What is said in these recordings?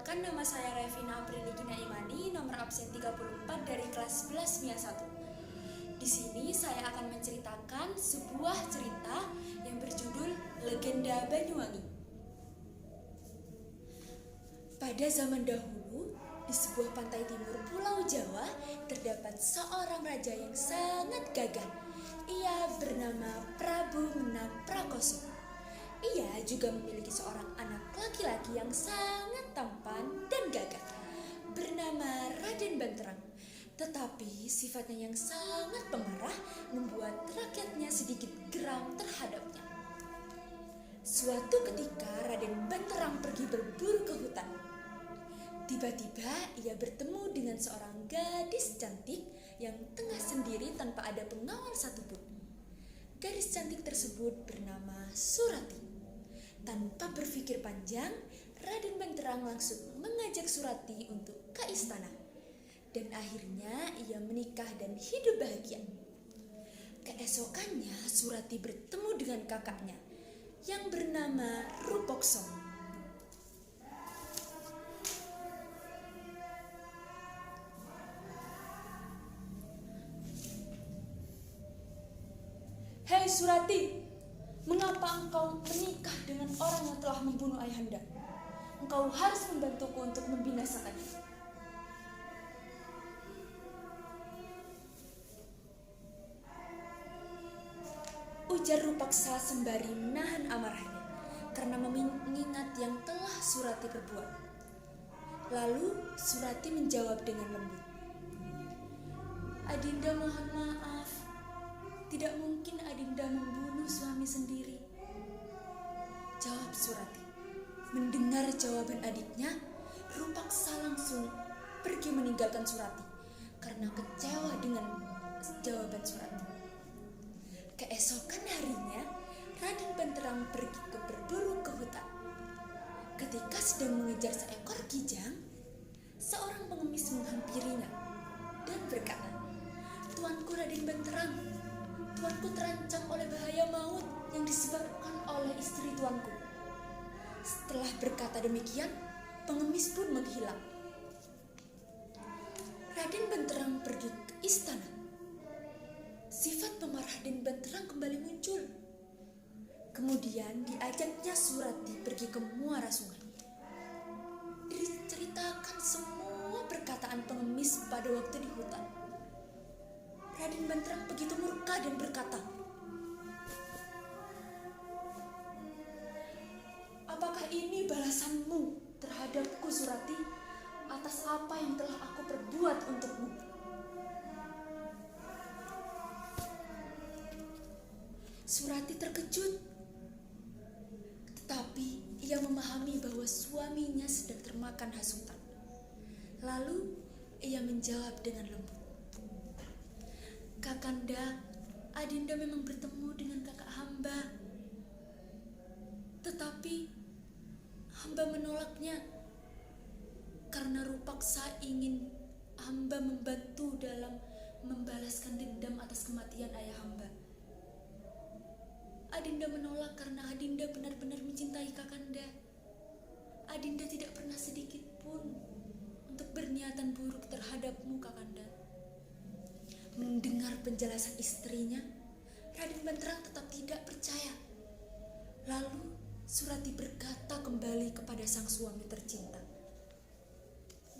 Perkenalkan, nama saya Revina Aprilly Gina Imani, nomor absen 34 dari kelas 11 MIA 1. Di sini saya akan menceritakan sebuah cerita yang berjudul Legenda Banyuwangi. Pada zaman dahulu, di sebuah pantai timur Pulau Jawa, terdapat seorang raja yang sangat gagah. Ia bernama Prabu Menak Prakoso. Ia juga memiliki seorang anak laki-laki yang sangat tampan dan gagah, bernama Raden Banterang. Tetapi sifatnya yang sangat pemarah membuat rakyatnya sedikit geram terhadapnya. Suatu ketika Raden Banterang pergi berburu ke hutan. Tiba-tiba ia bertemu dengan seorang gadis cantik yang tengah sendiri tanpa ada pengawal satupun. Gadis cantik tersebut bernama Surati. Tanpa berpikir panjang, Raden Banterang langsung mengajak Surati untuk ke istana. Dan akhirnya ia menikah dan hidup bahagia. Keesokannya Surati bertemu dengan kakaknya yang bernama Rupokso. "Hei Surati, mengapa engkau menikah dengan orang yang telah membunuh ayahanda? Engkau harus membantuku untuk membinasakannya." Ujar Rupaksa sembari menahan amarahnya karena mengingat yang telah Surati perbuat. Lalu Surati menjawab dengan lembut, "Adinda mohon maaf. Tidak mungkin Adinda membunuh suami sendiri," jawab Surati. Mendengar jawaban adiknya, Rupaksa langsung pergi meninggalkan Surati karena kecewa dengan jawaban Surati. Keesokan harinya, Raden Banterang pergi berburu ke hutan. Ketika sedang mengejar seekor kijang, seorang pengemis menghampirinya dan berkata, "Tuanku Raden Banterang, tuanku terancam oleh bahaya maut yang disebabkan oleh istri tuanku." Setelah berkata demikian, pengemis pun menghilang. Raden Banterang pergi ke istana. Sifat pemarah Raden Banterang kembali muncul. Kemudian diajaknya Surati pergi ke muara sungai. Diceritakan semua perkataan pengemis pada waktu di hutan. Raden Banterang begitu murka dan berkata, "Apakah ini balasanmu terhadapku, Surati, atas apa yang telah aku perbuat untukmu?" Surati terkejut, tetapi ia memahami bahwa suaminya sedang termakan hasutan. Lalu ia menjawab dengan lembut, "Kakanda, Adinda memang bertemu dengan kakak hamba. Tetapi hamba menolaknya karena Rupaksa ingin hamba membantu dalam membalaskan dendam atas kematian ayah hamba. Adinda menolak karena Adinda benar-benar mencintai kakanda. Adinda tidak pernah sedikit pun untuk berniatan buruk terhadapmu, kakanda." Mendengar penjelasan istrinya, Raden Banterang tetap tidak percaya. Lalu Surati berkata kembali kepada sang suami tercinta,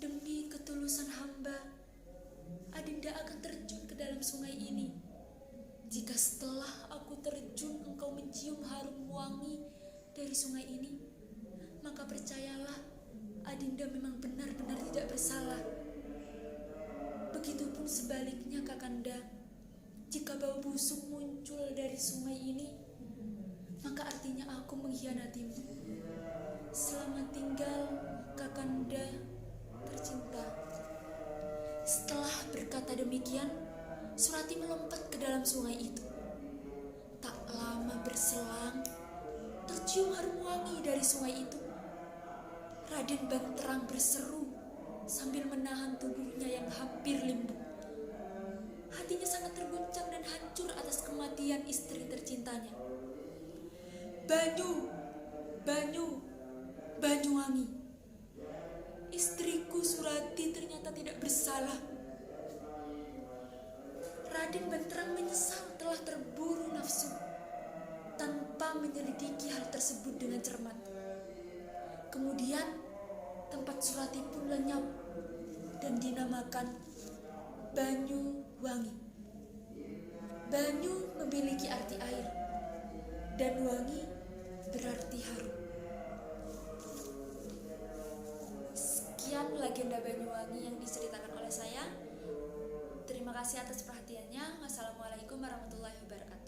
"Demi ketulusan hamba, Adinda akan terjun ke dalam sungai ini. Jika setelah aku terjun engkau mencium harum wangi dari sungai ini, maka percayalah Adinda memang benar-benar tidak bersalah. Begitupun sebaliknya, kakanda. Jika bau busuk muncul dari sungai ini, maka artinya aku mengkhianatimu. Selamat tinggal, kakanda tercinta." Setelah berkata demikian, Surati melompat ke dalam sungai itu. Tak lama berselang, tercium harum wangi dari sungai itu. Raden Banterang berseru sambil menahan tubuhnya yang hampir limbung. Hatinya sangat terguncang dan hancur atas kematian istri tercintanya. "Banyu, Banyu, Banyuwangi," salah. Raden Banterang menyesal telah terburu nafsu tanpa menyelidiki hal tersebut dengan cermat. Kemudian tempat Surati pun lenyap dan dinamakan Banyuwangi. Banyu memiliki arti air dan wangi berarti harum. Sekian legenda Banyuwangi yang diceritakan oleh saya. Terima kasih atas perhatiannya. Wassalamualaikum warahmatullahi wabarakatuh.